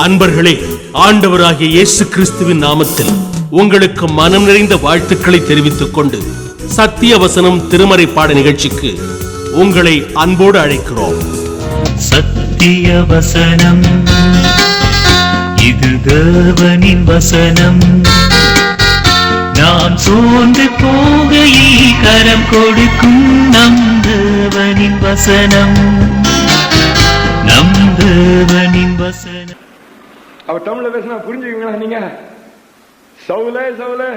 அன்பர்களே, ஆண்டவராகிய இயேசு கிறிஸ்துவின் நாமத்தில் உங்களுக்கு மனம் நிறைந்த வாழ்த்துக்களை தெரிவித்துக் கொண்டு சத்திய வசனம் திருமறை பாட நிகழ்ச்சிக்கு உங்களை அன்போடு அழைக்கிறோம். சத்திய வசனம், இது தேவனின் வசனம். நாம் சோர்ந்து போகையில் கரம் கொடுக்கும் நம் தேவனின் வசனம், நம் தேவனின் வசனம். அவர் தமிழ்ல பேசினா புரிஞ்சுக்கீங்களா? நீங்க சவுலே சவுலே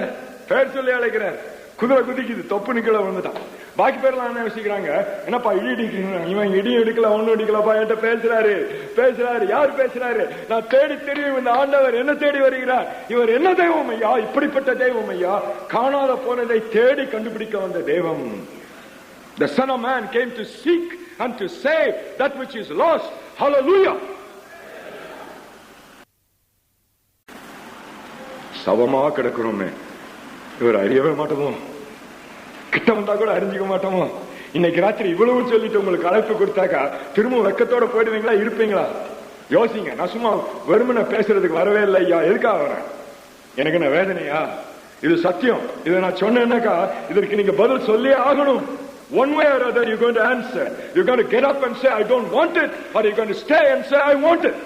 பேர் சொல்லி அழைக்கிறார். குதிரை குதிக்குது, தொப்பு நிக்கல வந்துட்டான். பாக்கி பேர்லாம் என்ன யோசிக்கிறாங்க, என்னப்பா இடி இடிக்கிறீங்க, இவன் இடியும் எடுக்கல ஒன்னும் எடுக்கலப்பா என்கிட்ட பேசுறாரு. யார் பேசுறாரு? நான் தேடி தெரியும், இந்த ஆண்டவர் என்ன தேடி வருகிறார். இவர் என்ன தெய்வம் ஐயா, இப்படிப்பட்ட தெய்வம் ஐயா, காணாத போனதை தேடி கண்டுபிடிக்க வந்த தெய்வம். The Son of Man came to seek and to save that which is lost. Hallelujah. சவமா கிடக்கிறோமே, இவர் அறியவே மாட்டோமோ, கிட்ட வந்தா கூட அறிஞ்சிக்க மாட்டோமோ. இன்னைக்கு ராத்திரி இவ்வளவு சொல்லிட்டு உங்களுக்கு அழைப்பு கொடுத்தாக்கா திரும்ப வெக்கத்தோட போயிடுவீங்களா, இருப்பீங்களா? யோசிங்க. நான் சும்மா வெறுமனை பேசுறதுக்கு வரவே இல்லை ஐயா. எதுக்காக வரேன்? எனக்கு என்ன வேதனையா? இது சத்தியம். இதை நான் சொன்னேன்னாக்கா இதற்கு நீங்க பதில் சொல்லியே ஆகணும். One way or other you're going to answer. You're going to get up and say I don't want it, or you're going to stay and say I want it.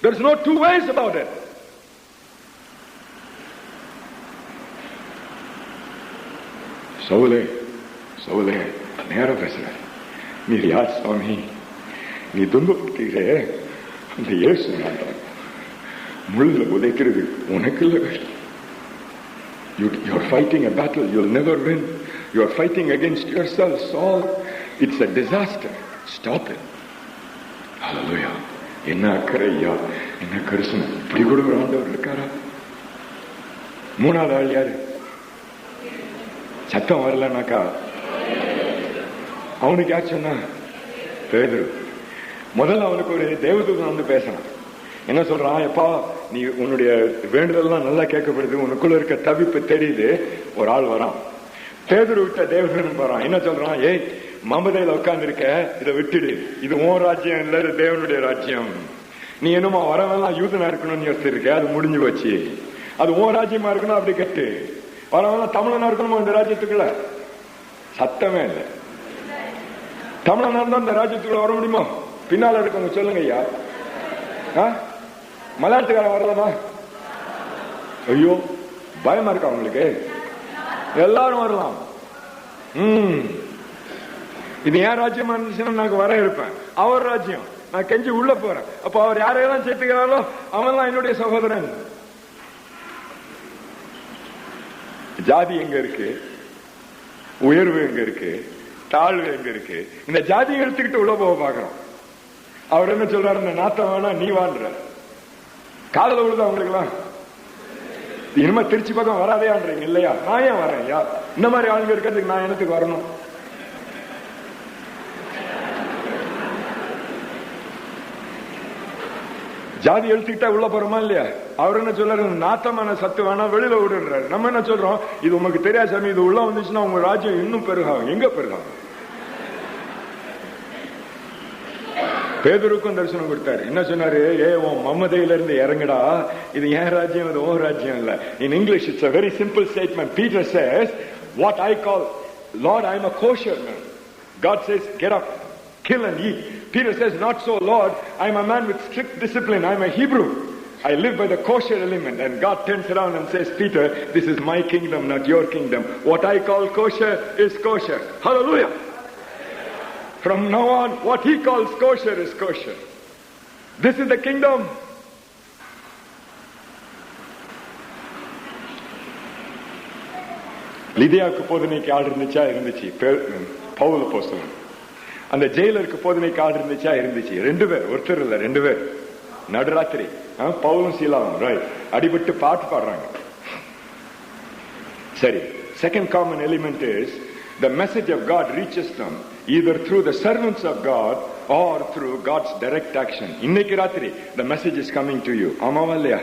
There's no two ways about it. சவுலே சவுலே நேரம் பேசுற, நீ யார் சுவாமி? நீ துன்பப்படுத்துகிறே அந்த இயேசு நாட்டான். முள்ள உதைக்கிறது உனக்கு இல்ல கஷ்டம். You're fighting a battle you'll never win. You're fighting against yourself, Saul. It's a disaster. Stop it. Hallelujah. என்ன அக்கறை ஐயா, என்ன கரிசனம். இப்படி கூட ஒரு ஆண்டவர் இருக்காரா? மூணாவது ஆள் யாரு? சத்தம் வரலனாக்கா அவனுக்கு யார் சொன்னா? பேதுரு. முதல்ல அவனுக்கு ஒரு தேவதூதன் வந்து பேசணும். என்ன சொல்றான்? எப்பா, நீ உன்னுடைய வேண்டுதல்லாம் நல்லா கேட்கப்படுது, உனக்குள்ள இருக்க தவிப்பு தெரியுது. ஒரு ஆள் வரான், பேதுரு விட்ட தேவதூதன் போறான். என்ன சொல்றான்? ஏய், மமதையில உட்கார்ந்து இருக்க, இதை விட்டுடு. இது உன் ராஜ்யம் இல்ல, இது தேவனுடைய ராஜ்யம். நீ என்னமா வரவெல்லாம் யூதனா இருக்கணும்னு யோசிச்சிருக்க, அது முடிஞ்சு போச்சு. அது உன் ராஜ்யமா இருக்கணும், அப்படி கட்டு. வரவெல்லாம் தமிழனா இருக்கணுமா இந்த ராஜ்யத்துக்குள்ள? சத்தமே இல்லை. தமிழனா இருந்தா இந்த ராஜ்யத்துக்குள்ள வர முடியுமா? பின்னால இருக்கவங்க சொல்லுங்க ஐயா. மலையாளத்துக்காரன் வரலாமா? ஐயோ, பயமா இருக்கா உங்களுக்கு? எல்லாரும் வரலாம். இது ஏன் ராஜ்யமா இருந்துச்சுன்னா நான் வர இருப்பேன். அவர் ராஜ்யம், நான் கெஞ்சி உள்ள போறேன். அப்ப அவர் யாரையெல்லாம் சேர்த்துக்கிறாரோ அவன்லாம் என்னுடைய சகோதரன். ஜாதி எங்க இருக்கு, உயர்வு எங்க இருக்கு, தாழ்வு எங்க இருக்கு, இந்த ஜாதியை எடுத்துக்கிட்டு உள்ள போக பாக்குறோம். அவர் என்ன சொல்றாரு? இந்த நாத்தம் வேணா நீ வாழ்ற. காதல விழுது அவங்களுக்குலாம். இனிமே திருச்சி பக்கம் வராதேன்றீங்க இல்லையா? நான் ஏன் வரேன் ஐயா? இந்த மாதிரி ஆளுங்க இருக்கிறதுக்கு நான் எனக்கு வரணும்? ஜாதி எழுத்துக்கிட்டா உள்ள போறோமா இல்லையா? அவர் என்ன சொல்றாரு? நாத்தமான சத்து வேணா வெளியில விடுன்றாரு. நம்ம என்ன சொல்றோம்? இது உமக்கு தெரியாது சாமி, இது உள்ள வந்துச்சுன்னா உங்க ராஜ்யம் இன்னும் பெருகாகும். எங்க பெருகாகும்? பேதுருக்கும் தரிசனம் கொடுத்தாரு. என்ன சொன்னாரு? ஏ, உன் மமதையில இருந்து இறங்குடா, இது என் ராஜ்யம், இது உன் ராஜ்யம் இல்ல. In English it's a very simple statement. Peter says, what I call Lord, I am a kosher man. God says, get up, kill and eat. Peter says, not so Lord, I am a man with strict discipline. I am a Hebrew. I live by the kosher element. And God turns around and says, Peter, this is my kingdom, not your kingdom. What I call kosher is kosher. Hallelujah. From now on, what he calls kosher is kosher. This is the kingdom. லிதியாவுக்கு போதனைக்கு ஆள் இருந்துச்சு. பவுல் அப்போஸ்தலன். அந்த ஜெயிலருக்கு போதனைக்கு ஆள் இருந்துச்சு. 2 பேர், ஒருத்தர் இல்ல, 2 பேர். நடுராத்திரி பவுலும் சீலாவும் அடிபட்டு பாட்டு பாடுறாங்க. சரி, second common element is the message of God reaches them either through the servants of God or through God's direct action. இன்னைக்கு ராத்திரி the message is coming to you. ஆமாவா இல்லையா?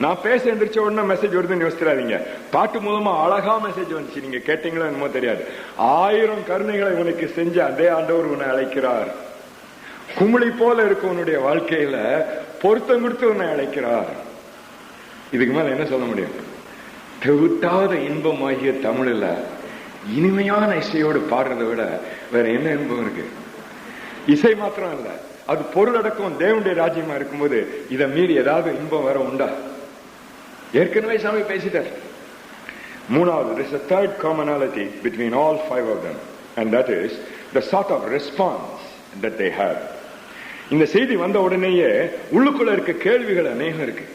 நான் பேச எந்திரிச்ச உடனே மெசேஜ் வருதுன்னு யோசிச்சிடாதீங்க. பாட்டு மூலமா அழகா மெசேஜ் வந்துச்சு. நீங்க கேட்டீங்களா என்னமோ தெரியாது. 1000 கருணைகளை உனக்கு செஞ்ச அதே ஆண்டவர் உன்னை அழைக்கிறார். குமிழி போல இருக்கும் உன்னுடைய வாழ்க்கையில பொருத்தம் கொடுத்து உன்னை அழைக்கிறார். இதுக்கு மேல என்ன சொல்ல முடியும்? தெவிட்டாத இன்பமாகிய தமிழ்ல இனிமையான இசையோடு பாடுறதை விட வேற என்ன இன்பம் இருக்கு? இசை மாத்திரம் இல்ல, அது பொருளடக்கம் தேவனுடைய ராஜ்யமா இருக்கும்போது இதை மீறி ஏதாவது இன்பம் வேற உண்டா? ஏற்கனவே சாமி பேசிட்டார். மூணாவது, there is a third commonality between all five of them, and that is the sort of response that they have. இந்த செய்தி வந்த உடனேயே உள்ளுக்குள்ள இருக்க கேள்விகள் அநேகம் இருக்கு.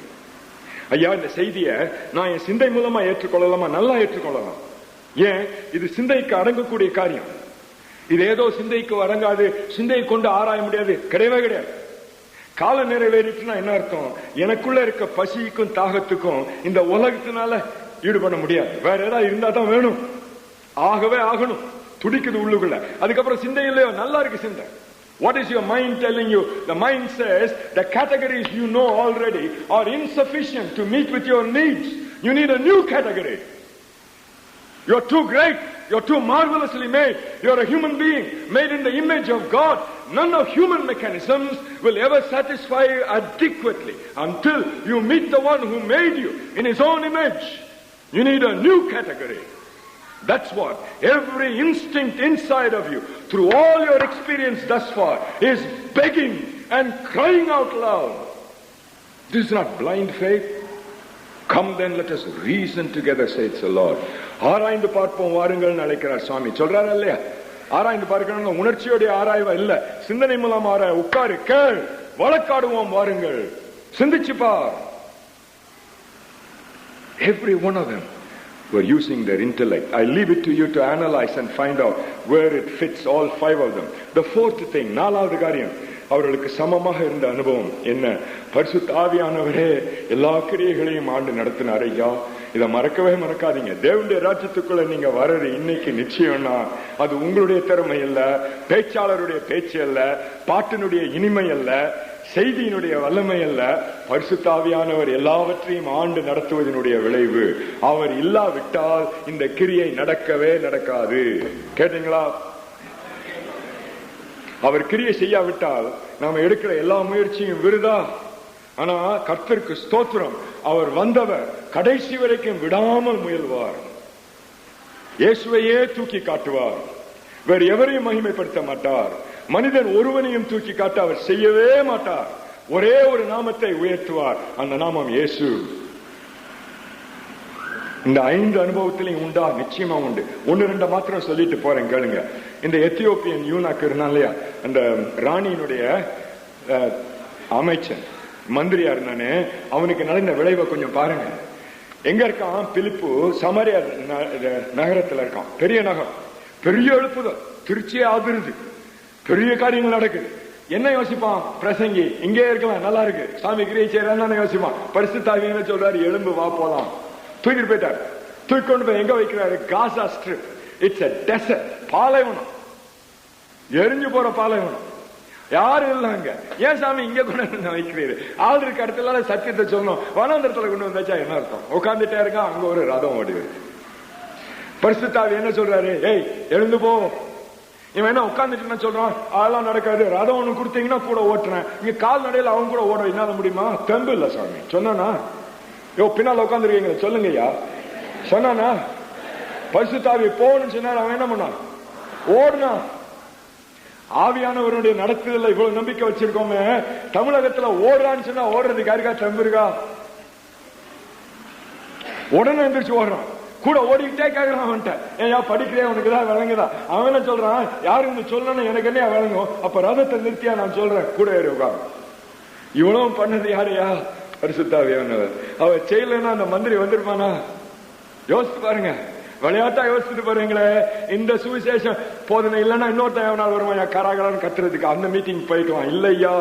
ஐயா, இந்த செய்தியை நான் என் சிந்தை மூலமா ஏற்றுக்கொள்ளலாமா? நல்லா ஏற்றுக்கொள்ளலாம். ஏன்? இது சிந்தைக்கு அடங்கக்கூடிய காரியம். இது ஏதோ சிந்தைக்கு அடங்காது, சிந்தையை கொண்டு ஆராய முடியாது, கிடையவே கிடையாது. கால நிறைவேறிட்டுனா என்ன அர்த்தம்? எனக்குள்ள இருக்க பசிக்கும் தாகத்துக்கும் இந்த உலகத்தினால ஈடுபட முடியாது. வேற ஏதாவது இருந்தா தான் வேணும், ஆகவே ஆகணும், துடிக்குது உள்ளுக்குள்ள. அதுக்கப்புறம் சிந்தை இல்லையோ, நல்லா இருக்கு சிந்தை. What is your mind telling you? The mind says the categories you know already are insufficient to meet with your needs. You need a new category. You're too great. You're too marvelously made. You're a human being made in the image of God. None of human mechanisms will ever satisfy you adequately until you meet the one who made you in his own image. You need a new category. That's what every instinct inside of you, through all your experience thus far, is begging and crying out loud. This is not blind faith. Come then, let us reason together, says the Lord. ஆராய்ந்து பார்ப்போம் வாருங்கள் அழைக்கிறார் சுவாமி. சொல்றாரா இல்லையா? ஆராய்ந்து பார்க்கணும், உணர்ச்சியோடைய ஆராய்வா இல்ல, சிந்தனை மூலம் ஆராய். உட்காரு, கேள், வழக்காடுவோம் வாருங்கள், சிந்திச்சு பார். Every one of them were using their intellect. I leave it to you to analyze and find out where it fits all five of them. The fourth thing, நாலாவது காரியம், அவர்களுக்கு சமமாக இருந்த அனுபவம் என்ன? பரிசுத்த ஆவியானவரே எல்லா கிரியைகளையும் ஆண்டு நடத்தினார். ஐயா, இதை மறக்கவே மறக்காதீங்க. தேவனுடைய ராஜ்யத்துக்குள்ள நீங்க வர்றது இன்னைக்கு நிச்சயம்னா அது உங்களுடைய திறமை அல்ல, பேச்சாளருடைய பேச்சு அல்ல, பாட்டினுடைய இனிமை அல்ல, செய்தியினுடைய வல்லமை அல்ல. பரிசுத்த ஆவியானவர் எல்லாவற்றையும் ஆண்டு நடத்துவதனுடைய விளைவு. அவர் இல்லாவிட்டால் இந்த கிரியை நடக்கவே நடக்காது. கேட்டீங்களா? அவர் கிரியை செய்யாவிட்டால் நாம எடுக்கிற எல்லா முயற்சியும் விருதா. ஆனா கர்த்தருக்கு ஸ்தோத்திரம், அவர் வந்தவர் கடைசி வரைக்கும் விடாமல் முயல்வார். இயேசுவையே தூக்கி காட்டுவார், வேறு எவரையும் மகிமைப்படுத்த மாட்டார். மனிதன் ஒருவனையும் தூக்கி காட்ட அவர் செய்யவே மாட்டார். ஒரே ஒரு நாமத்தை உயர்த்துவார், அந்த நாமம் இயேசு. இந்த 5 அனுபவத்திலையும் உண்டா? நிச்சயமா உண்டு. 1-2 மாத்திரம் சொல்லிட்டு போறேன், கேளுங்க. இந்த எத்தியோப்பியன் யூனாக்கு இருந்தான் இல்லையா, அந்த ராணியினுடைய அமைச்சன், மந்திரியா இருந்தானே, அவனுக்கு நடந்த விளைவை கொஞ்சம் பாருங்க. எங்க இருக்கான்? பிலிப்பு சமாரியா நகரத்துல இருக்கான். பெரிய நகரம், பெரிய எழுப்புதல், திருச்சியே ஆதிருது, பெரிய காரியங்கள் நடக்குது. என்ன யோசிப்பான் பிரசங்கி? இங்கே இருக்கலாம், நல்லா இருக்கு, சாமி கிரியை செய்யறான்னு யோசிப்பான். பரிசுத்த ஆவியானவர் சொல்றாரு, எழும்பு வா போலாம். தூக்கிட்டு போயிட்டார். தூக்கி கொண்டு போய் எங்க வைக்கிறாரு? காசா ஸ்ட்ரிப். இட்ஸ் a desert, பாலைவனம், எரிஞ்சு போற பாலைவனம், யாரும் இல்லைங்க. ஏன் சாமி இங்க கொண்டு வைக்கிறீரு? ஆள் இருக்க இடத்துல சத்தியத்தை சொல்லணும், வனாந்தரத்துல கொண்டு வந்தாச்சா என்ன அர்த்தம்? உட்காந்துட்டே இருக்கா, அங்க ஒரு ரதம் ஓடுது. பரிசுத்த ஆவி என்ன சொல்றாரு? ஏய் எழுந்து போ. இவன் என்ன உட்காந்துட்டு சொல்றான்? அதெல்லாம் நடக்காது, ரதம் ஒண்ணு கொடுத்தீங்கன்னா கூட ஓட்டுறேன். இங்க கால் நடையில அவங்க கூட ஓட என்னால முடியுமா? தெம்பு இல்ல சாமி. சொன்னானா? யோ பின்னால உட்காந்துருக்கீங்க, சொல்லுங்கய்யா. சொன்னானா? பரிசுத்தாவி போன்னு சொன்னா அவன் என்ன பண்ணான்? ஓடுனா. ஆவியானவருடைய நடத்துதல இவ்வளவு நம்பிக்கை வச்சிருக்கோமே, தமிழகத்துல ஓடுறான்னு சொன்னா ஓடுறதுக்கு யாருக்கா தெம்பு இருக்கா? உடனே எந்திரிச்சு ஓடுறான். கூட ஓடிக்கிட்டே கேட்கறான் அவன்கிட்ட, ஏன் படிக்கிறேன், உனக்குதான் விளங்குதா? அவன் என்ன சொல்றான்? யாருக்கு சொல்லணும், எனக்கு என்ன விளங்கும்? அப்ப ரதத்தை நிறுத்தியா நான் சொல்றேன், கூட ஏறி உட்காரு. இவ்வளவு பண்ணது யாரையா? பரிசுத்த ஆவியானவர். அவர் செய்யலன்னா அந்த மந்திரி வந்திருப்பானா? யோசித்து பாருங்க, விளையாட்டா யோசிச்சுட்டு பாருங்களே. இந்த சுவிசேஷம் போதனை இல்லைன்னா இன்னொருத்த நாள் வருவாயா கராகரான்னு கத்துறதுக்கு, அந்த மீட்டிங் போயிட்டுவான். இல்லையா,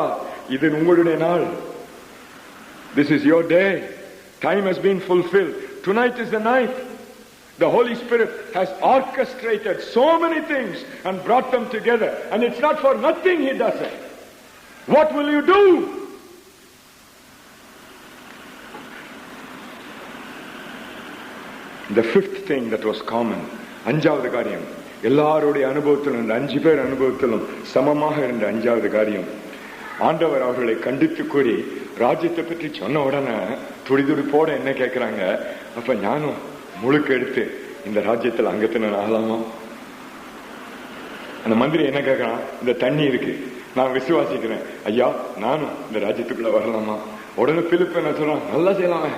இது உங்களுடைய நாள். This is your day. Time has been fulfilled. Tonight is the night. The Holy Spirit has orchestrated so many things and brought them together, and it's not for nothing he does it. What will you do? The fifth thing that was common, அஞ்சாவது காரியம், எல்லாருடைய அனுபவத்திலும், இந்த 5 பேர் அனுபவத்திலும் சமமாக இருந்த 5வது காரியம், ஆண்டவர் அவர்களை கண்டித்து கூறி ராஜ்யத்தை பற்றி சொன்ன உடனே துடிதுடிப்போட என்ன கேட்கிறாங்க, அப்ப ஞானம் முழுக்க எடுத்து இந்த ராஜ்யத்தில் அங்கத்தினர் ஆகலாமா? அந்த மந்திரி என்ன கேட்கிறான், இந்த தண்ணி இருக்கு, நான் விசுவாசிக்கிறேன் ஐயா, நானும் இந்த ராஜ்யத்துக்குள்ள வரலாமா? உடனே பிலிப்பு என்ன சொல்றான், நல்லா செய்யலாமே.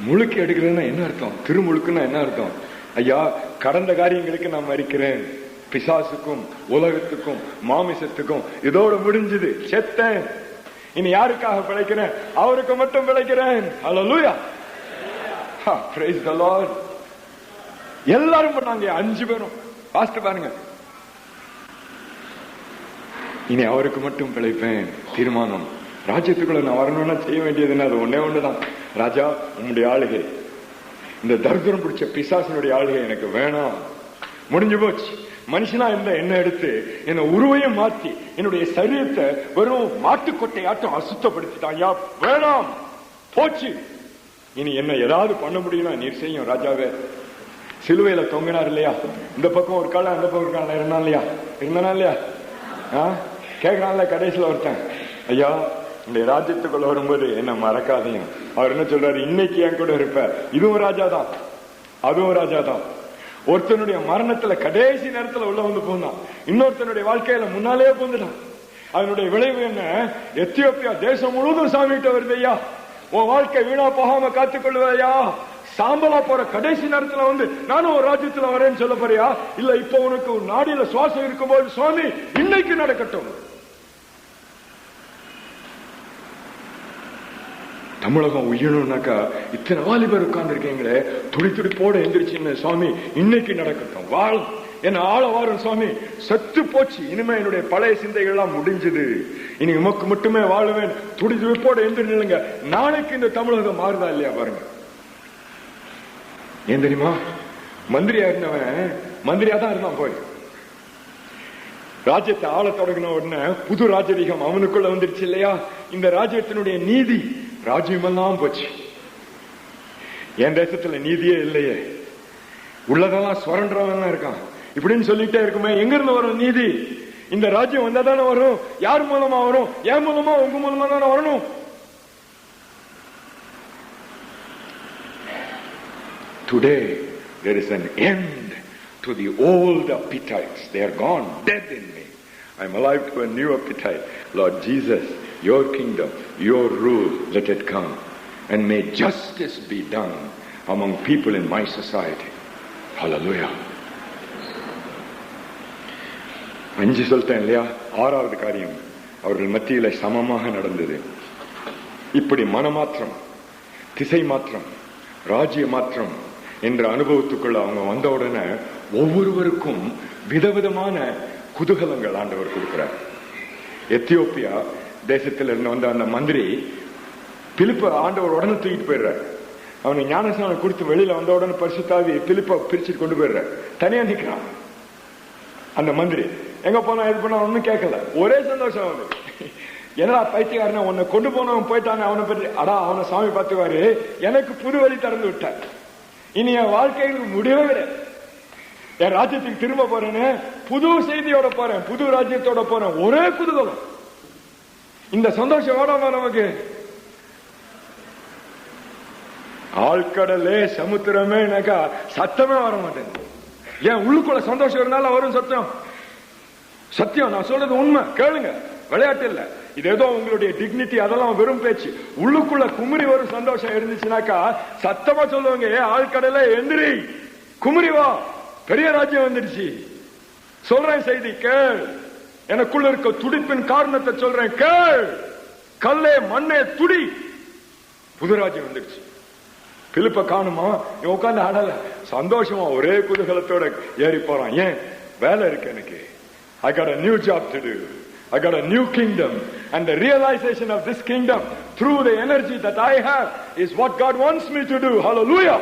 முழுக்க எடுக்கிறதுனா என்ன அர்த்தம், திருமுழுக்குன்னா என்ன அர்த்தம்? ஐயா, கடந்த காரியங்களுக்கு நான் மறிக்கிறேன், பிசாசுக்கும் உலகத்துக்கும் மாமிசத்துக்கும் இதோட முடிஞ்சது, செத்தேன், இனி யாருக்காக பிழைக்கிறேன், அவருக்கு மட்டும் பிழைக்கிறேன். ஹல்லேலூயா, பிரைஸ் தி லார்ட். எல்லாரும் பண்ணாங்க, 5 பேரும் பாஸ்ட் பாருங்க, இனி அவருக்கு மட்டும் பிழைப்பேன், தீர்மானம். ராஜ்யத்துக்குள்ள நான் வரணும்னா செய்ய வேண்டியது என்ன, அது ஒன்னே ஒண்ணுதான், ராஜா உன்னுடைய ஆளுகை, இந்த தரித்திரம் பிடிச்ச பிசாசனுடைய ஆளுகை எனக்கு வேணாம், முடிஞ்சு போச்சு. மனுஷனா இருந்த என்ன எடுத்து என்ன உருவையும் மாற்றி என்னுடைய சரீரத்தை வெறும் மாட்டுக்கொட்டையாட்டம் அசுத்தப்படுத்திட்டான், வேணாம், போச்சு. இனி என்ன ஏதாவது பண்ண முடியும்னா நீர் செய்யும் ராஜாவே. சிலுவையில தொங்கினார் இல்லையா, இந்த பக்கம் ஒரு காலம் அந்த பக்கம் ஒரு காலம் இருந்தான் இல்லையா, கேட்கறான்ல கடைசியில ஒருத்தன், ஐயா இந்த ராஜ்யத்துக்குள்ள வரும்போது என்ன மறக்காதீங்க. அவர் என்ன சொல்றாரு, இன்னைக்கு என் கூட இருப்ப, இதுவும் ராஜாதான் அதுவும் ராஜாதான். ஒருத்தனுடைய மரணத்துல கடைசி நேரத்துல உள்ள வந்து போனான், இன்னொருத்தனுடைய வாழ்க்கையில முன்னாலே போந்துட்டான். அதனுடைய விளைவு என்ன, எத்தியோப்பியா தேசம் முழுவதும் சாமிகிட்ட வருது, ஐயா உன் வாழ்க்கை வீணா போகாம காத்துக்கொள்ளுவையா, சாம்பலா போற கடைசி நேரத்துல வந்து நானும் ஒரு ராஜ்யத்துல வரேன்னு சொல்ல போறியா? இல்ல இப்ப உனக்கு நாடியில சுவாசம் இருக்கும்போது சுவாமி இன்னைக்கு நடக்கட்டும். தமிழகம் உயரணும்னாக்கா இத்தனை வாலிபர் உட்கார்ந்து இருக்கீங்களே, துடி துடிப்போட எந்திரிச்சு சுவாமி இன்னைக்கு நடக்கட்டும், வாழும் என்ன ஆள வாரும் சுவாமி, செத்து போச்சு, இனிமே என்னுடைய பழைய சிந்தைகள் எல்லாம் முடிஞ்சது, இனி உமக்கு மட்டுமே வாழுவேன், துடி துடிப்போட எந்திரிங்க. நாளைக்கு இந்த தமிழகம் மாறுதா இல்லையா பாருங்க. ஏன் தெரியுமா, மந்திரியா இருந்தவன் மந்திரியா தான் இருந்தான், போய் ராஜ்யத்தை ஆள தொடங்கின உடனே புது ராஜரீகம் அவனுக்குள்ள வந்துருச்சு இல்லையா. இந்த ராஜ்யத்தினுடைய நீதி ராஜ்யமெல்லாம் போச்சு. என் தேசத்துல நீதியே இல்லையே, உள்ளதெல்லாம் சுரண்டவன் இருக்கான், இப்படின்னு சொல்லிட்டே இருக்குமே, எங்க இருந்து வரும் நீதி? இந்த ராஜ்யம் வந்தா தானே வரும். யார் மூலமா வரும்? என் மூலமா உங்க மூலமா தானே வரணும். Today there is an end to the old appetites. They are gone, dead in me. I am alive to a new appetite. Lord Jesus, your kingdom, your rule, let it come, and may justice be done among people in my society. Hallelujah. 5 சொல்லிட்டேன் இல்லையா. 6வது காரியம், அவர்கள் மத்தியில சமமாக நடந்தது. இப்படி மனமாற்றம், திசை மாற்றம், ராஜ்ய மாற்றம் என்ற அனுபவத்துக்குள்ள அவங்க வந்த உடனே ஒவ்வொருவருக்கும் விதவிதமான குதூகலங்கள் ஆண்டவர் கொடுக்கிறார். எத்தியோப்பியா தேசத்தில் இருந்து வந்த அந்த மந்திரி பிலிப்ப ஆண்டவர் உடனே தூக்கிட்டு போயிடுறார். அவனுக்கு ஞானஸ்நானம் கொடுத்து வெளியில வந்த உடனே பரிசுத்தாவி பிலிப்ப பிரிச்சுட்டு கொண்டு போயிடுறார். தனியா நிக்கிறான் அந்த மந்திரி. எங்க போனா இது பண்ண ஒன்னும் கேட்கல, ஒரே சந்தோஷம் வந்து. என்னடா பைத்தியக்காரன, உன்னை கொண்டு போனவன் போயிட்டானே, அவனை பற்றி அவனை சாமி பார்த்துவாரு, எனக்கு புது வழி திறந்து விட்டார், இனி என் வாழ்க்கையில் முடியவே கிடையாது, என் ராஜ்யத்துக்கு திரும்ப போறேன்னு புது செய்தியோட போறேன், புது ராஜ்யத்தோட போறேன், ஒரே குதூகலம். இந்த சந்தோஷம் வேணாமா நமக்கு? ஆழ்கடலே சமுத்திரமே சத்தமே வர மாட்டேங்குது. ஏன்? உள்ளுக்குள்ள சந்தோஷம் இருந்தாலும் வரும் சத்தம். சத்தியம், நான் சொல்றது உண்மை, கேளுங்க, விளையாட்டு இல்ல. இது ஏதோ உங்களுடைய டிக்னிட்டி, அதெல்லாம் வெறும் பேச்சு. உள்ளுக்குள்ள குமரி வரும் சந்தோஷம் இருந்துச்சுனாக்கா சத்தமா சொல்லுவாங்க, ஆழ்கடலே எந்திரி, குமரி வா, பெரிய ராஜ்யம் வந்துருச்சு. சொல்றேன் செய்தி கேள், எனக்குள்ள இருக்க துடிப்பின் காரணத்தை சொல்றேன் கேள். கல்லே மண்ணே துடி, புது ராஜ்யம் வந்துருச்சு. பிலிப்ப காணுமா, உட்காந்து ஆடல, சந்தோஷமா ஒரே குதூகலத்தோட ஏறி போறான். ஏன்? வேலை இருக்கு எனக்கு. I got a new job to do. I got a new kingdom, and the realization of this kingdom through the energy that I have is what God wants me to do. Hallelujah.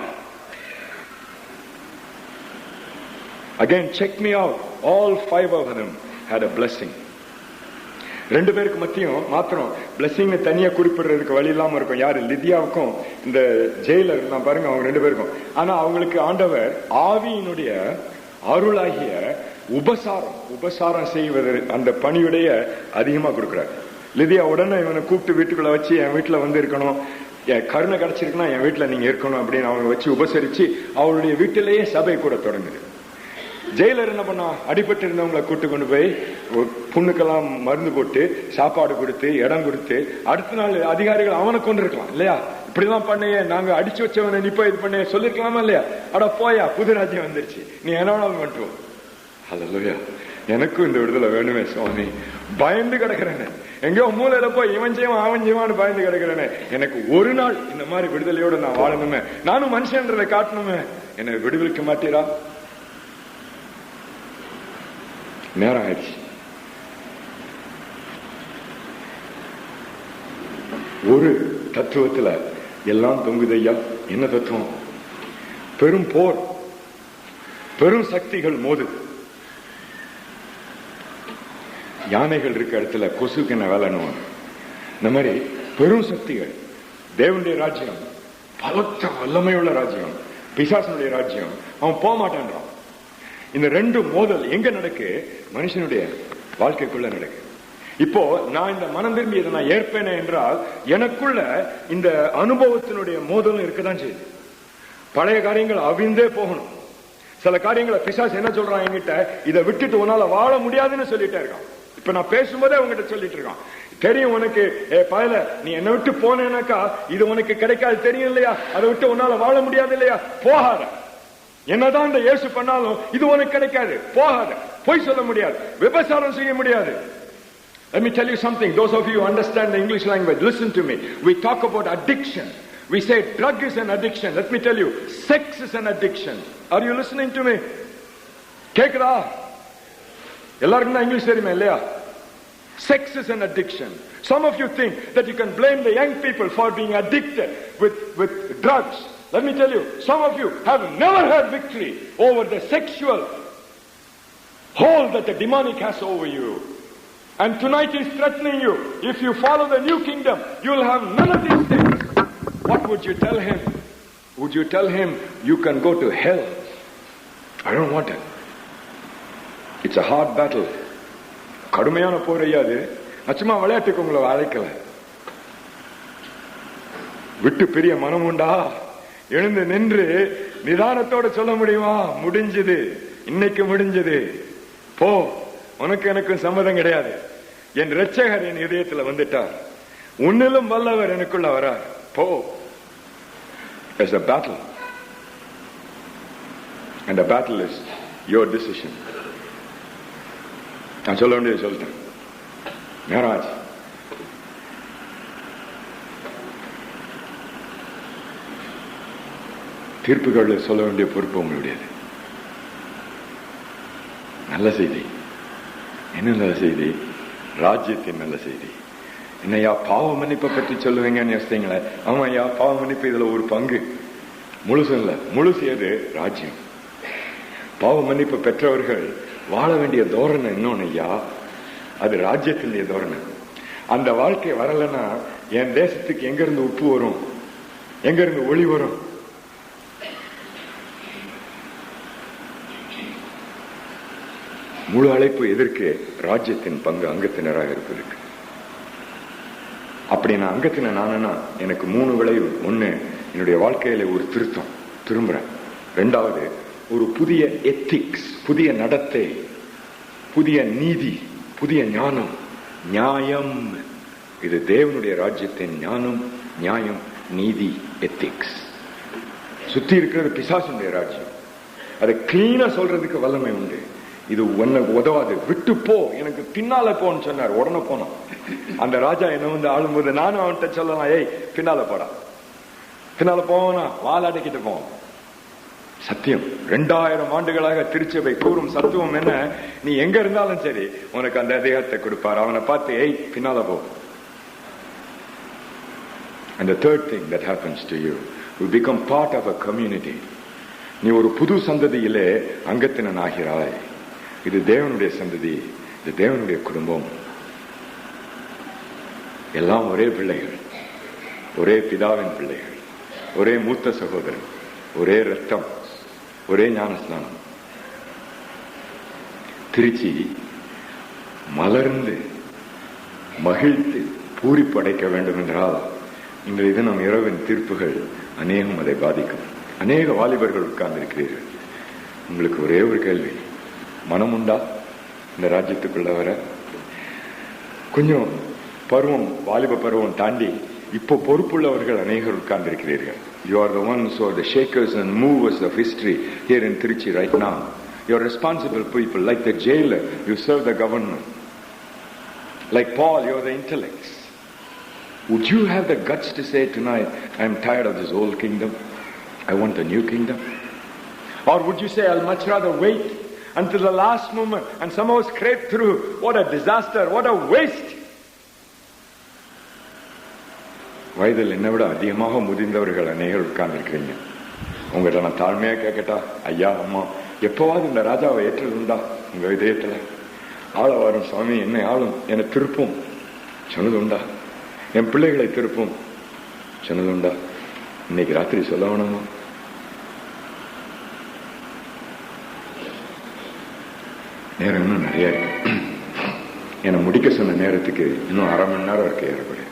Again, check me out. All 5 of them had a blessing. 2 பேருக்கு மத்தியும் மாத்திரம் blessing தனியா குறிப்பிடுறதுக்கு வழி இல்லாம இருக்கும். யாரு? லிதியாவுக்கும் இந்த Jailer நான் பாருங்க, அவங்க 2 பேருக்கும். ஆனா அவங்களுக்கு ஆண்டவர் ஆவியினுடைய அருளாகிய உபசாரம் செய்வது, அந்த பணியுடைய அதிகமா கொடுக்கிறார். லிதியா உடனே இவனை கூப்பிட்டு வீட்டுக்குள்ள வச்சு என் வீட்டுல வந்து இருக்கணும், என் கருணை கிடைச்சிருக்குன்னா என் வீட்டுல நீங்க இருக்கணும் அப்படின்னு அவங்க வச்சு உபசரிச்சு அவருடைய வீட்டிலேயே சபை கூட தொடங்குது. ஜெயிலர் என்ன பண்ணா, அடிபட்டு இருந்தவங்களை கூட்டு கொண்டு போய் புண்ணுக்கெல்லாம் மருந்து போட்டு சாப்பாடு கொடுத்து இடம் கொடுத்து, அடுத்த நாள் அதிகாரிகள் அவனை கொண்டு இருக்கலாம் இல்லையா, இப்படிதான் பண்ணையே நாங்க அடிச்சு வச்சவனை நிப்ப இது பண்ண சொல்லிருக்கலாமா இல்லையா, அட போயா புது ராஜ்யம் வந்துருச்சு நீ என்ன பண்ணுவோம். அல்லேலூயா. எனக்கும் இந்த விடுதலை வேணுமே சுவாமி. பயந்து கிடக்கிறேன்னு எங்கேயோ மூலையில போய் இவன் செய்வான் அவன் செய்வான்னு பயந்து கிடக்கிறேன்னு. எனக்கு ஒரு நாள் இந்த மாதிரி விடுதலையோட நான் வாழணுமே, நானும் மனுஷன்றதை காட்டணுமே. என்னை விடுவிக்க மாட்டீரா? நேரம் ஆயிடுச்சு. ஒரு தத்துவத்துல எல்லாம் தொங்குதையா. என்ன தத்துவம்? பெரும் போர், பெரும் சக்திகள் மோது. யானைகள் இருக்க இடத்துல கொசுக்கு என்ன வேலைன்னு. இந்த மாதிரி பெரும் சக்திகள். தேவனுடைய ராஜ்யம் பலத்த வல்லமையுள்ள ராஜ்யம், பிசாசனுடைய ராஜ்யம். அவன் போக மாட்டான்றான். இந்த ரெண்டு மோதல் எங்க நடக்கு? மனுஷனுடைய வாழ்க்கைக்குள்ள நடக்கு. இப்போ நான் இந்த மனம் திரும்பி இதை நான் ஏற்பேனே என்றால் எனக்குள்ள இந்த அனுபவத்தினுடைய மோதலும் இருக்கதான் செய்யுது. பழைய காரியங்கள் அவிழ்ந்தே போகணும். சில காரியங்களை பிசாசு என்ன சொல்றான் என்கிட்ட, இதை விட்டுட்டு உன்னால வாழ முடியாதுன்னு சொல்லிட்டே இருக்கான். இப்ப நான் பேசும்போதே உங்ககிட்ட சொல்லிட்டு இருக்கான், தெரியும் உனக்கு பயல நீ என்ன விட்டு போனேனாக்கா இது உனக்கு கிடைக்காது தெரியும் இல்லையா, அதை விட்டு உன்னால வாழ முடியாது இல்லையா, போகாத. என்னதான் இந்த இயேசு பண்ணாலும் இது உனக்கு கிடைக்காது, போகாத. பொய் சொல்ல முடியாது, விபச்சாரம் செய்ய முடியாது. Let me tell you something. Those of you who understand the English language, listen to me. We talk about addiction. We say drug is an addiction. Let me tell you, sex is an addiction. Are you listening to me? கேக்குதா? எல்லாருக்கும் தான் English தெரியுமா இல்லையா? Sex is an addiction. Some of you think that you can blame the young people for being addicted with drugs. Let me tell you, some of you have never had victory over the sexual hold that the demonic has over you. And tonight he's threatening you. If you follow the new kingdom, you will have none of these things. What would you tell him? Would you tell him you can go to hell? I don't want it. It's a hard battle. கடுமையான போர் ஐயாது. அச்சுமா விளையாட்டுக்கு உங்களை அழைக்கல. விட்டு பெரிய மனம் உண்டா? எழுந்து நின்று நிதானத்தோட சொல்ல முடியுமா? முடிஞ்சது, இன்னைக்கு முடிஞ்சது, போ, உனக்கு எனக்கும் சம்மதம் கிடையாது. என் இரட்சகர் என் இதயத்தில் வந்துட்டார், உன்னிலும் வல்லவர் எனக்குள்ள வரார், போ. It's a battle, and the battle is your decision. நான் சொல்ல வேண்டியது சொல்லிட்டேன். நேரம் ஆச்சு. தீர்ப்புகள் சொல்ல வேண்டிய பொறுப்பு உங்களுடையது. நல்ல செய்தி. என்ன நல்ல செய்தி? ராஜ்யத்தின் நல்ல செய்தி. என்னையா பாவ மன்னிப்பை பற்றி சொல்லுவீங்கன்னு யோசித்தீங்களே? ஆமா ஐயா, பாவ மன்னிப்பு இதுல ஒரு பங்கு, முழுசு இல்ல. முழுசு எது? ராஜ்யம். பாவ மன்னிப்பு பெற்றவர்கள் வாழ வேண்டிய தோரணை இன்னொன்னு ஐயா, அது ராஜ்யத்தினுடைய தோரணை. அந்த வாழ்க்கை வரலன்னா என் தேசத்துக்கு எங்க இருந்து உப்பு வரும், எங்க இருந்து ஒளி வரும்? முழு அழைப்பு எதற்கு? ராஜ்யத்தின் பங்கு அங்கத்தினராக இருப்பதற்கு. அப்படி நான் அங்கத்தின நானா எனக்கு 3 விளைவு. ஒண்ணு, என்னுடைய வாழ்க்கையில ஒரு திருத்தம், திரும்புறேன். 2வது, ஒரு புதிய எத்திக்ஸ், புதிய நடத்தை, புதிய நீதி, புதிய ஞானம், நியாயம். இது தேவனுடைய ராஜ்யத்தின் ஞானம், நியாயம், நீதி, எத்திக்ஸ். சுத்தி இருக்கிறது பிசாசுடைய ராஜ்யம். அதை கிளீனா சொல்றதுக்கு வல்லமை உண்டு. இது உனக்கு உதவாது, விட்டு போ, எனக்கு பின்னால போன்னு சொன்னார், உடனே போனான். அந்த ராஜா என்ன வந்து ஆளும்போது நானும் அவன்கிட்ட சொல்லலாம், ஏய் பின்னால போடா, பின்னால போனா வாலாடிக்கிட்டு போவான். சத்தியம் 2000 ஆண்டுகளாக திருச்சபை கூறும் சத்துவம் என்ன? நீ எங்க இருந்தாலும் சரி உனக்கு அந்த அதிகாரத்தை கொடுப்பார். அவனை பார்த்து ஏய் பின்னால போ. And the third thing that happens to you, you become part of a community. நீ ஒரு புது சந்ததியிலே அங்கத்தினன் ஆகிறாய். இது தேவனுடைய சந்ததி, இது தேவனுடைய குடும்பம். எல்லாம் ஒரே பிள்ளைகள், ஒரே பிதாவின் பிள்ளைகள், ஒரே மூத்த சகோதரன், ஒரே ரத்தம், ஒரே ஞானஸ்நானம். திருச்சி மலர்ந்து மகிழ்ந்து பூரிப்பு அடைக்க வேண்டும் என்றால் இன்றைய தினம் இரவின் தீர்ப்புகள் அநேகம் அதை பாதிக்கும். அநேக வாலிபர்கள் உட்கார்ந்திருக்கிறீர்கள். உங்களுக்கு ஒரே ஒரு கேள்வி, மனம் உண்டா இந்த ராஜ்யத்துக்குள்ள வர? கொஞ்சம் பருவம், வாலிப பருவம் தாண்டி இப்போ பொறுப்புள்ளவர்கள் அநேகர் உட்கார்ந்திருக்கிறீர்கள். You are the ones who are the shakers and movers of history here in Trichy right now. You are responsible people. Like the jailer, you serve the government. Like Paul, you are the intellects. Would you have the guts to say tonight, I am tired of this old kingdom, I want a new kingdom? Or would you say, I'll much rather wait until the last moment and somehow scrape through? What a disaster, what a waste. வயதில் என்னை விட அதிகமாக முதிர்ந்தவர்கள் அநேகர் உட்கார்ந்துருக்கிறீங்க. உங்கள்கிட்ட நான் தாழ்மையா கேட்கட்டா, ஐயா அம்மா, எப்பவாவது இந்த ராஜாவை ஏற்றது உண்டா? உங்க இதயத்துல ஆள வரும் சுவாமி, என்னை ஆளும், என்னை திருப்பும் சொன்னது உண்டா? என் பிள்ளைகளை திருப்பும் சொன்னது உண்டா? இன்னைக்கு ராத்திரி சொல்ல வேணுமா? நேரம் இன்னும் நிறைய இருக்கு. என்னை முடிக்க சொன்ன நேரத்துக்கு இன்னும் 1/2 மணி நேரம் இருக்கு. ஏறப்படி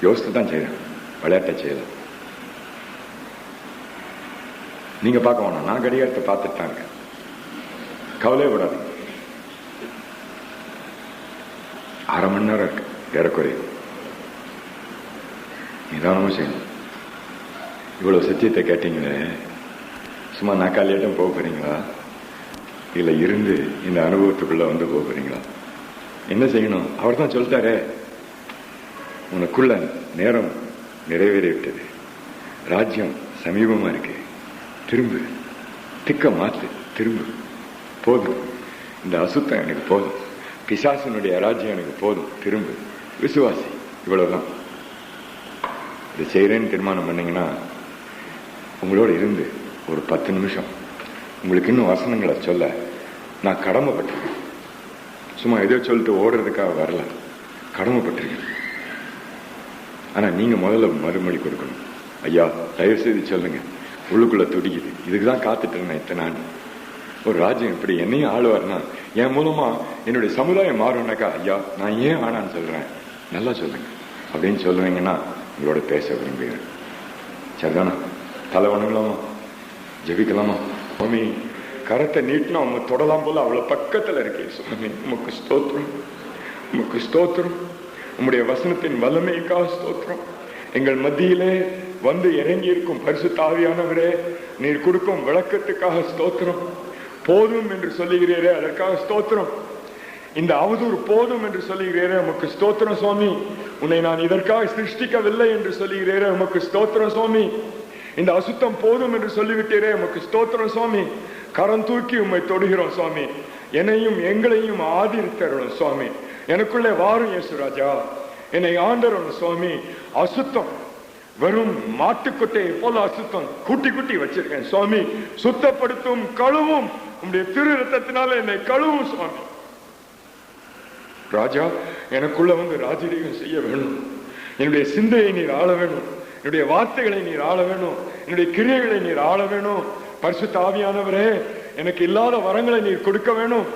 யோசித்து தான் செய்யறேன், விளையாட்ட செய்யல. நீங்க பார்க்க வேணாம், நான் கடிகாரத்தை பார்த்துட்டு தான் இருக்கேன். கவலையே விடாதீங்க. 1/2 மணி நேரம் இருக்கு ஏறக்குறைய. நிதானமும் செய்யணும். இவ்வளவு சத்தியத்தை கேட்டீங்களே, சும்மா நாக்காலியாட்டம் போக போறீங்களா? இல்ல இருந்து இந்த அனுபவத்துக்குள்ள வந்து போக போறீங்களா? என்ன செய்யணும்? அவர் தான் சொல்லிட்டாரே, உனக்குள்ள நேரம் நிறைவேறிவிட்டது, ராஜ்யம் சமீபமா இருக்கு, திரும்பு, திக்க மாத்து, திரும்பு, போதும், இந்த அசுத்தம் எனக்கு போதும், பிசாசனுடைய ராஜ்யம் எனக்கு போதும், திரும்பு, விசுவாசி. இவ்வளவுதான். இதை செய்யறேன்னு தீர்மானம் பண்ணீங்கன்னா உங்களோட இருந்து ஒரு 10 நிமிஷம் உங்களுக்கு இன்னும் வசனங்களை சொல்ல நான் கடமைப்பட்டிருக்கேன். சும்மா எதோ சொல்லிட்டு ஓடுறதுக்காக வரல, கடமைப்பட்டிருக்கேன். ஆனா நீங்க முதல்ல மறுமொழி கொடுக்கணும். ஐயா தயவு செய்து சொல்லுங்க, உள்ளுக்குள்ள துடிக்குது, இதுக்குதான் காத்துட்டு இருந்தேன் இத்தனை ஆண்டு. ஒரு ராஜ்யம் இப்படி என்னையும் ஆளுவார்னா, என் மூலமா என்னுடைய சமுதாயம் மாறும்னாக்கா, ஐயா நான் ஏன் வேணான்னு சொல்றேன், நல்லா சொல்லுங்க அப்படின்னு சொல்லுவீங்கன்னா உங்களோட பேச விரும்புகிறேன். சரிதானா? தலை வணங்கலாமா? ஜெபிக்கலாமா? சுவாமி கரத்தை நீட்டினா அவங்க தொடலாம் போல அவ்வளவு பக்கத்துல இருக்கே. சுவாமி உமக்கு ஸ்தோத்திரம், உமக்கு ஸ்தோத்திரம், உம்முடைய வசனத்தின் வல்லமைக்காக ஸ்தோத்திரம். எங்கள் மத்தியிலே வந்து இறங்கி இருக்கும் பரிசுத்த ஆவியானவரே, நீர் கொடுக்கும் விளக்கத்துக்காக ஸ்தோத்திரம். போதும் என்று சொல்லுகிறீரே, அதற்காக ஸ்தோத்திரம். இந்த அவதூறு போதும் என்று சொல்லுகிறீரே, உமக்கு ஸ்தோத்திரம் சுவாமி. உன்னை நான் இதற்காக சிருஷ்டிக்கவில்லை என்று சொல்லுகிறீரே, உமக்கு ஸ்தோத்திரம் சுவாமி. இந்த அசுத்தம் போதும் என்று சொல்லிவிட்டீரே, உமக்கு ஸ்தோத்திரம் சுவாமி. கரம் தூக்கி உம்மை தொடுகிறோம் சுவாமி. என்னையும் எங்களையும் ஆதரித்தரணும் சுவாமி. எனக்குள்ளே வாரும் இயேசுராஜா, என்னை ஆண்டரணும் சுவாமி. அசுத்தம் வெறும் மாட்டுக்கொட்டையை போல அசுத்தம் கூட்டி கூட்டி வச்சிருக்கேன் சுவாமி. சுத்தப்படுத்தும், கழுவும், உம்முடைய திரு ரத்தத்தினால என்னை கழுவும் சுவாமி. ராஜா எனக்குள்ள வந்து ராஜரீகம் செய்ய வேணும். என்னுடைய சிந்தையை நீர் ஆள வேணும், என்னுடைய வார்த்தைகளை நீர் ஆள வேணும், என்னுடைய கிரியைகளை நீர் ஆள வேணும். பரிசுத்த ஆவியானவரே, எனக்கு இல்லாத வரங்களை நீர் கொடுக்க வேணும்.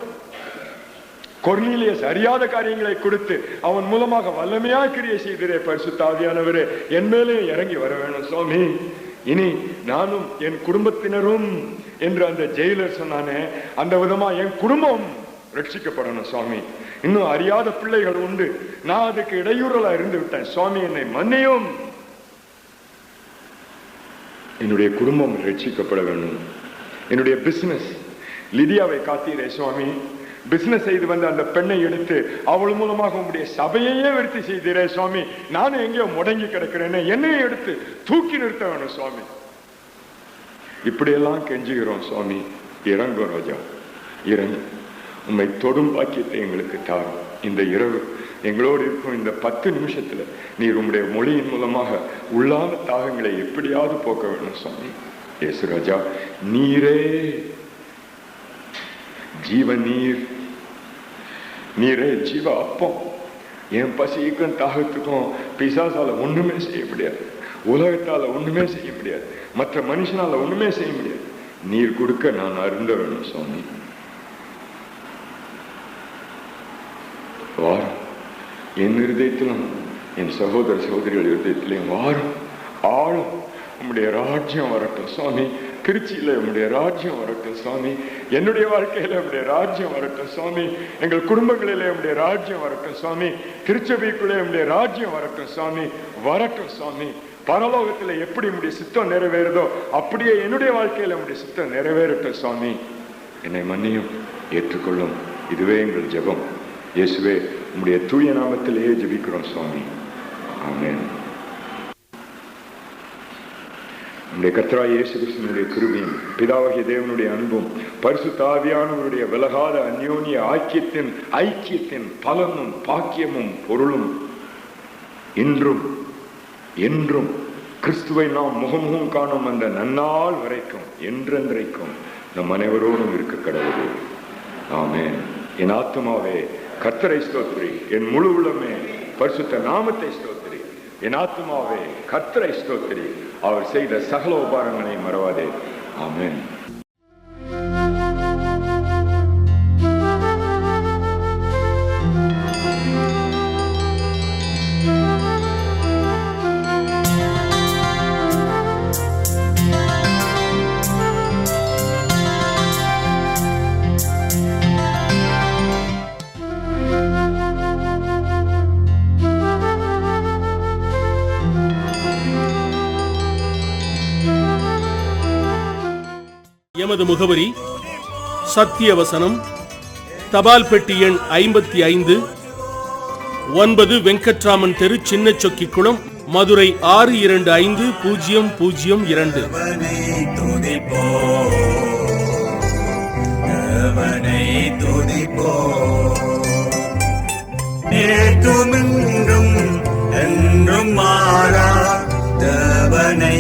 கொர்நேலியஸ் அறியாத காரியங்களை கொடுத்து அவன் மூலமாக வல்லமையா கிரியை செய்கிறே. பரிசுத்த ஆவியானவரே, என் மேலே இறங்கி வர வேணும் சுவாமி. இனி நானும் என் குடும்பத்தினரும் என்று அந்த ஜெயிலர் சொன்னானே, அந்த விதமா என் குடும்பம் ரட்சிக்கப்படணும் சுவாமி. இன்னும் அறியாத பிள்ளைகள் உண்டு, நான் அதுக்கு இடையூறலா இருந்து விட்டேன் சுவாமி, என்னை மன்னியும். என்னுடைய குடும்பம் ரட்சிக்கப்பட வேண்டும். என்னுடைய பிசினஸ், லிதியாவை காத்தீரே சுவாமி. பிசினஸ் செய்து வந்து அந்த பெண்ணை எடுத்து அவள் மூலமாக உங்களுடைய சபையையே விருத்தி செய்தீரே சுவாமி. நானும் எங்கேயோ முடங்கி கிடக்கிறேன்னு என்னையும் எடுத்து தூக்கி நிறுத்த வேணும் சுவாமி. இப்படியெல்லாம் கெஞ்சுகிறோம் சுவாமி. இறங்கும் ராஜா, இறங்கு. உண்மை தொடும் பாக்கியத்தை எங்களுக்கு தாரும். இந்த இரவு எங்களோடு இருக்கும் இந்த 10 நிமிஷத்துல நீர் உம்முடைய மொழியின் மூலமாக உள்ளான தாகங்களை எப்படியாவது போக்க வேணும் சுவாமி. இயேசு ராஜா, நீரே ஜீவ நீர், நீரே ஜீவ அப்பம். என் பசிக்கும் தாகத்துக்கும் பிசாசால ஒண்ணுமே செய்ய முடியாது, உலகத்தால ஒண்ணுமே செய்ய முடியாது, மற்ற மனுஷனால ஒண்ணுமே செய்ய முடியாது. நீர் கொடுக்க நான் அருந்த வேணும் சுவாமி. வாரம் என் இருதயத்திலும் என் சகோதர சகோதரிகள் இருதயத்திலையும் வாரும், ஆளும். உம்முடைய ராஜ்யம் வரட்டும் சுவாமி. திருச்சியில உம்முடைய ராஜ்யம் வரட்டும் சுவாமி. என்னுடைய வாழ்க்கையில உம்முடைய ராஜ்யம் வரட்டும் சுவாமி. எங்கள் குடும்பங்களிலே உம்முடைய ராஜ்யம் வரட்டும் சுவாமி. திருச்சபைக்குள்ளே உம்முடைய ராஜ்யம் வரட்டும் சுவாமி. வரட்டும் சுவாமி. பரலோகத்தில் எப்படி உம்முடைய சித்தம் நிறைவேறுதோ அப்படியே என்னுடைய வாழ்க்கையில உம்முடைய சித்தம் நிறைவேறட்டும் சுவாமி. என்னை மன்னியும், ஏற்றுக்கொள்ளும். இதுவே எங்கள் ஜெபம். இயேசுவே, உம்முடைய தூய நாமத்திலேயே ஜெபிக்கிறோம் சுவாமி. ஆமென். நம்முடைய கர்த்தராகிய இயேசு கிறிஸ்துவினுடைய கிருபையும் பிதாவாகிய தேவனுடைய அன்பும் பரிசுத்த ஆவியானவருடைய விலகாத அந்யோன்ய ஐக்கியத்தின் பலனும் பாக்கியமும் பொருளும் இன்றும் என்றும் கிறிஸ்துவை நாம் முகமுகம் காணும் அந்த நன்னாள் வரைக்கும் என்றென்றைக்கும் நம் அனைவரோடும் இருக்க கடவுளே. ஆமென். என் ஆத்துமாவே கர்த்தரை ஸ்தோத்திரி, என் முழு உள்ளமே பரிசுத்த நாமத்தை ஸ்தோத்திரி. என் ஆத்துமாவே கர்த்தரை ஸ்தோத்திரி, அவர் செய்த சகல உபகாரங்களை மறவாதே. ஆமென். எமது முகவரி சத்தியவசனம், தபால் பெட்டி எண் 55, 9 வெங்கட்ராமன் தெரு, சின்ன சொக்கிக்குளம், மதுரை 625002. என்றும் மாறா தேவனை